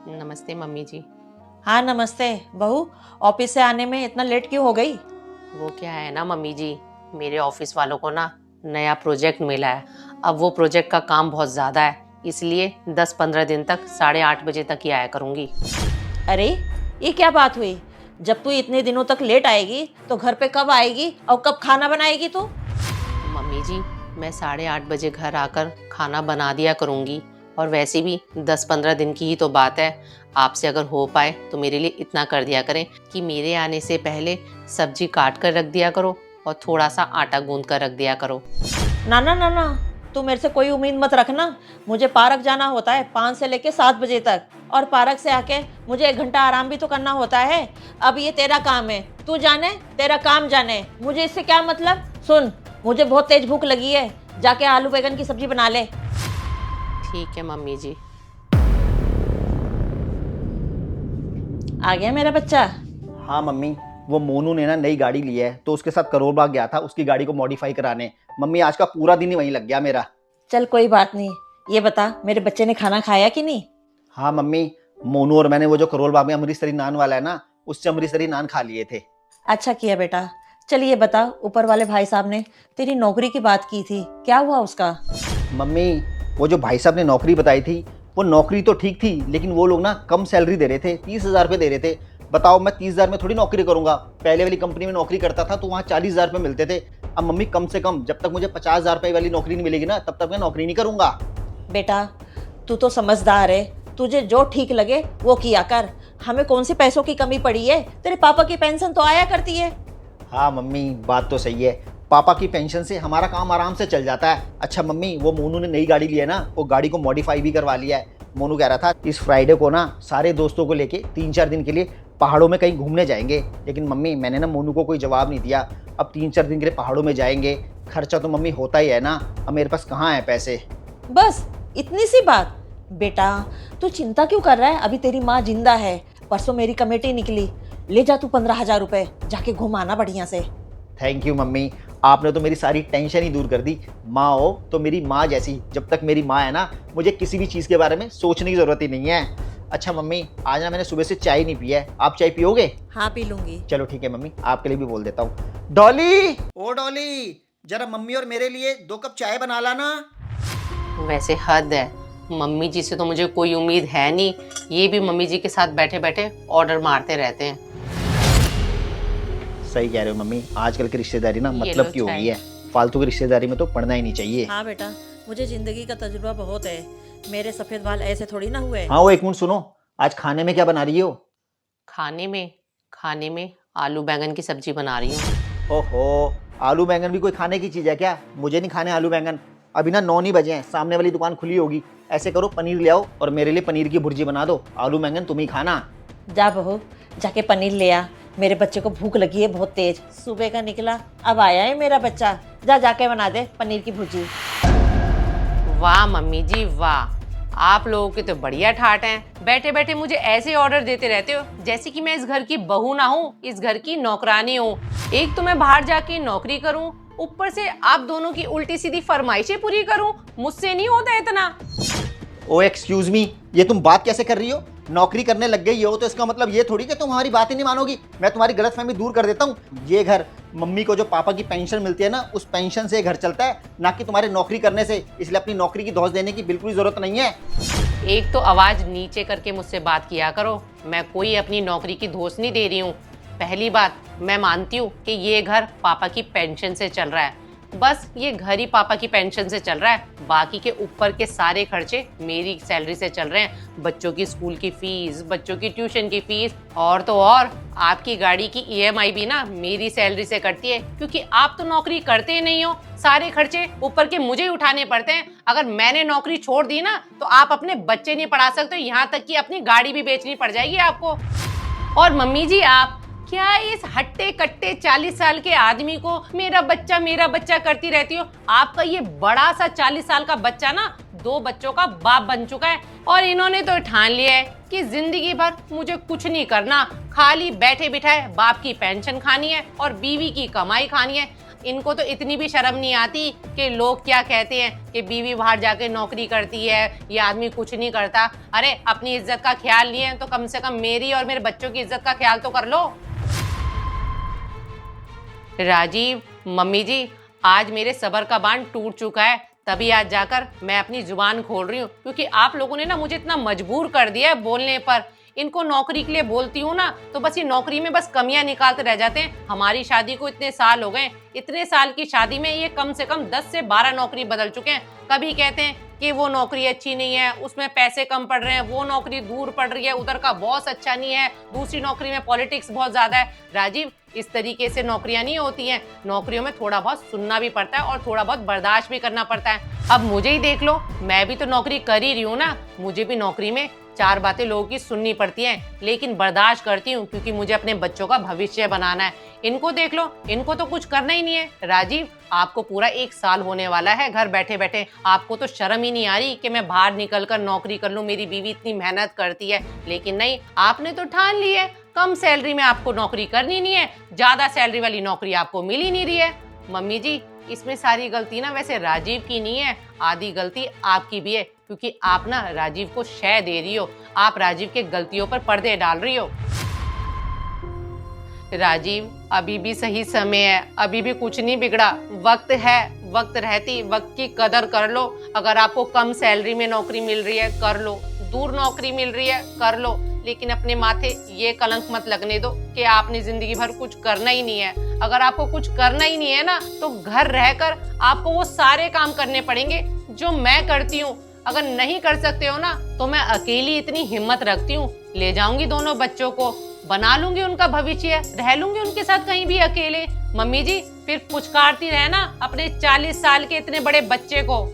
नमस्ते मम्मी जी। हाँ नमस्ते बहू। ऑफिस से आने में इतना लेट क्यों हो गई? वो क्या है ना मम्मी जी, मेरे ऑफिस वालों को ना नया प्रोजेक्ट मिला है। अब वो प्रोजेक्ट का काम बहुत ज़्यादा है, इसलिए 10-15 दिन तक 8:30 बजे तक ही आया करूँगी। अरे ये क्या बात हुई? जब तू इतने दिनों तक लेट आएगी तो घर पे कब आएगी और कब खाना बनाएगी तू? मम्मी जी, मैं 8:30 बजे घर आकर खाना बना दिया करूँगी, और वैसे भी 10-15 दिन की ही तो बात है। आपसे अगर हो पाए तो मेरे लिए इतना कर दिया करें कि मेरे आने से पहले सब्जी काट कर रख दिया करो और थोड़ा सा आटा गूंद कर रख दिया करो। ना ना ना ना, तू मेरे से कोई उम्मीद मत रखना। मुझे पार्क जाना होता है 5 से लेके 7 बजे तक, और पार्क से आके मुझे 1 घंटा आराम भी तो करना होता है। अब ये तेरा काम है, तू जाने, तेरा काम जाने, मुझे इससे क्या मतलब। सुन, मुझे बहुत तेज भूख लगी है, जाके आलू बैगन की सब्जी बना ले। ठीक है मम्मी जी। आ गया मेरा बच्चा। हाँ मम्मी, वो मोनू ने ना नई गाड़ी ली है तो उसके साथ करोल बाग गया था उसकी गाड़ी को मॉडिफाई कराने। मम्मी आज का पूरा दिन ही वहीं लग गया मेरा। चल कोई बात नहीं, ये बता मेरे बच्चे ने खाना खाया कि नहीं? हाँ मम्मी, मोनू और मैंने वो जो करोल बाग में अमृतसरी नान वाला है ना, उससे अमृतसरी नान खा लिए थे। अच्छा किया बेटा। चल ये बता, ऊपर वाले भाई साहब ने तेरी नौकरी की बात की थी, क्या हुआ उसका? मम्मी, वो जो भाई साहब ने नौकरी बताई थी, वो नौकरी तो ठीक थी, लेकिन वो लोग ना कम सैलरी दे रहे थे, 30,000 रुपये दे रहे थे। बताओ, मैं 30,000 में थोड़ी नौकरी करूंगा। पहले वाली कंपनी में नौकरी करता था तो वहाँ 40,000 रुपये मिलते थे। अब मम्मी, कम से कम जब तक मुझे 50,000 रुपये वाली नौकरी नहीं मिलेगी ना, तब तक मैं नौकरी नहीं करूंगा। बेटा तू तो समझदार है, तुझे जो ठीक लगे वो किया कर। हमें कौन सी पैसों की कमी पड़ी है? तेरे पापा की पेंशन तो आया करती है। हाँ मम्मी, बात तो सही है, पापा की पेंशन से हमारा काम आराम से चल जाता है। अच्छा मम्मी, वो मोनू ने नई गाड़ी ली है ना, वो गाड़ी को मॉडिफाई भी करवा लिया है। मोनू कह रहा था इस फ्राइडे को ना सारे दोस्तों को लेके 3-4 दिन के लिए पहाड़ों में कहीं घूमने जाएंगे। लेकिन मम्मी, मैंने ना मोनू को कोई जवाब नहीं दिया। अब 3-4 दिन के लिए पहाड़ों में जाएंगे, खर्चा तो मम्मी होता ही है ना। अब मेरे पास कहाँ है पैसे। बस इतनी सी बात? बेटा तू चिंता क्यों कर रहा है? अभी तेरी माँ जिंदा है, परसों मेरी कमेटी निकली, ले जा तू 15,000 रुपए, जाके घुमाना बढ़िया से। थैंक यू मम्मी, आपने तो मेरी सारी टेंशन ही दूर कर दी। माँ हो तो मेरी माँ जैसी, जब तक मेरी माँ है ना, मुझे किसी भी चीज़ के बारे में सोचने की ज़रूरत ही नहीं है। अच्छा मम्मी, आज ना मैंने सुबह से चाय नहीं पिया है, आप चाय पियोगे? हाँ पी लूंगी। चलो ठीक है मम्मी, आपके लिए भी बोल देता हूँ। डॉली, ओ डॉली, जरा मम्मी और मेरे लिए 2 कप चाय बना लाना। वैसे हद है, मम्मी जी से तो मुझे कोई उम्मीद है नहीं। ये भी मम्मी जी के साथ बैठे बैठे ऑर्डर मारते रहते हैं। सही कह रहे हो मम्मी, आजकल की रिश्तेदारी ना ये मतलब लो की हो गई चाय। है। फालतू की रिश्तेदारी में तो पढ़ना ही नहीं चाहिए। हाँ बेटा, मुझे जिंदगी का तजुर्बा बहुत है, मेरे सफेद बाल ऐसे थोड़ी ना हुए। हाँ, वो एक मिनट सुनो, आज खाने में क्या बना रही हो? खाने में आलू बैंगन की सब्जी बना रही हूँ। ओहो, आलू बैंगन भी कोई खाने की चीज़ है क्या? मुझे नहीं खाने आलू बैंगन। अभी ना 9 ही बजे हैं, सामने वाली दुकान खुली होगी। ऐसे करो, पनीर ले आओ और मेरे लिए पनीर की भुर्जी बना दो। आलू बैंगन तुम ही खाना। जा बहू, जाके पनीर ले आ, मेरे बच्चे को भूख लगी है बहुत तेज। सुबह का निकला, अब आया है मेरा बच्चा। जा जाके बना दे पनीर की भुर्जी। वाह मम्मी जी वाह, आप लोगों के तो बढ़िया ठाट हैं। बैठे बैठे मुझे ऐसे ऑर्डर देते रहते हो जैसे कि मैं इस घर की बहू ना हूँ, इस घर की नौकरानी हूँ। एक तो मैं बाहर जाके नौकरी करूँ, ऊपर से आप दोनों की उल्टी सीधी फरमाइशें पूरी करूँ। मुझसे नहीं होता इतना। ओ एक्सक्यूज मी, ये तुम बात कैसे कर रही हो? नौकरी करने लग गई हो तो इसका मतलब ये थोड़ी कि तुम हमारी बात ही नहीं मानोगी। मैं तुम्हारी गलतफहमी दूर कर देता हूँ। ये घर, मम्मी को जो पापा की पेंशन मिलती है ना, उस पेंशन से घर चलता है, ना कि तुम्हारे नौकरी करने से। इसलिए अपनी नौकरी की धौंस देने की बिल्कुल जरूरत नहीं है। एक तो आवाज नीचे करके मुझसे बात किया करो। मैं कोई अपनी नौकरी की धौंस नहीं दे रही हूँ। पहली बात, मैं मानती हूँ कि ये घर पापा की पेंशन से चल रहा है, बस ये घर ही पापा की पेंशन से चल रहा है। बाकी के ऊपर के सारे खर्चे मेरी सैलरी से चल रहे हैं। बच्चों की स्कूल की फीस, बच्चों की ट्यूशन की फीस, और तो और आपकी गाड़ी की ईएमआई भी ना मेरी सैलरी से कटती है, क्योंकि आप तो नौकरी करते ही नहीं हो। सारे खर्चे ऊपर के मुझे ही उठाने पड़ते हैं। अगर मैंने नौकरी छोड़ दी ना तो आप अपने बच्चे नहीं पढ़ा सकते, यहाँ तक कि अपनी गाड़ी भी बेचनी पड़ जाएगी आपको। और मम्मी जी, आप क्या इस हट्टे कट्टे 40 साल के आदमी को मेरा बच्चा करती रहती हो? आपका ये बड़ा सा 40 साल का बच्चा ना 2 बच्चों का बाप बन चुका है, और इन्होंने तो ठान लिया है कि जिंदगी भर मुझे कुछ नहीं करना, खाली बैठे बिठाए बाप की पेंशन खानी है और बीवी की कमाई खानी है। इनको तो इतनी भी शर्म नहीं आती कि लोग क्या कहते हैं कि बीवी बाहर जाके नौकरी करती है, ये आदमी कुछ नहीं करता। अरे अपनी इज्जत का ख्याल नहीं है तो कम से कम मेरी और मेरे बच्चों की इज्जत का ख्याल तो कर लो। राजीव, मम्मी जी, आज मेरे सब्र का बांध टूट चुका है, तभी आज जाकर मैं अपनी जुबान खोल रही हूँ, क्योंकि आप लोगों ने ना मुझे इतना मजबूर कर दिया है बोलने पर। इनको नौकरी के लिए बोलती हूँ ना तो बस ये नौकरी में बस कमियां निकालते रह जाते हैं। हमारी शादी को इतने साल हो गए, इतने साल की शादी में ये कम से कम 10 से 12 नौकरी बदल चुके हैं। कभी कहते हैं कि वो नौकरी अच्छी नहीं है, उसमें पैसे कम पड़ रहे हैं, वो नौकरी दूर पड़ रही है, उधर का बॉस अच्छा नहीं है, दूसरी नौकरी में पॉलिटिक्स बहुत ज्यादा है। राजीव, इस तरीके से नौकरियां नहीं होती हैं। नौकरियों में थोड़ा बहुत सुनना भी पड़ता है और थोड़ा बहुत बर्दाश्त भी करना पड़ता है। अब मुझे ही देख लो, मैं भी तो नौकरी कर ही रही हूँ ना। मुझे भी नौकरी में 4 बातें लोगों की सुननी पड़ती हैं, लेकिन बर्दाश्त करती हूँ क्योंकि मुझे अपने बच्चों का भविष्य बनाना है। इनको देख लो, इनको तो कुछ करना ही नहीं है। राजीव, आपको पूरा 1 साल होने वाला है घर बैठे बैठे, आपको तो शर्म ही नहीं आ रही कि मैं बाहर निकल कर नौकरी कर लूँ, मेरी बीवी इतनी मेहनत करती है। लेकिन नहीं, आपने तो ठान ली है कम सैलरी में आपको नौकरी करनी नहीं है, ज्यादा सैलरी वाली नौकरी आपको मिल ही नहीं रही है। मम्मी जी, इसमें सारी गलती ना वैसे राजीव की नहीं है, आधी गलती आपकी भी है, क्योंकि आप ना राजीव को शय दे रही हो, आप राजीव के गलतियों पर पर्दे डाल रही हो। राजीव, अभी भी सही समय है, अभी भी कुछ नहीं बिगड़ा, वक्त है, वक्त रहती वक्त की कदर कर लो। अगर आपको कम सैलरी में नौकरी मिल रही है कर लो, दूर नौकरी मिल रही है कर लो, लेकिन अपने माथे ये कलंक मत लगने दो कि आपने जिंदगी भर कुछ करना ही नहीं है। अगर आपको कुछ करना ही नहीं है ना तो घर रहकर आपको वो सारे काम करने पड़ेंगे जो मैं करती हूँ। अगर नहीं कर सकते हो ना तो मैं अकेली इतनी हिम्मत रखती हूँ, ले जाऊंगी दोनों बच्चों को, बना लूंगी उनका भविष्य, रह लूंगी उनके साथ कहीं भी अकेले। मम्मी जी, फिर पुचकारती रहना अपने 40 साल के इतने बड़े बच्चे को।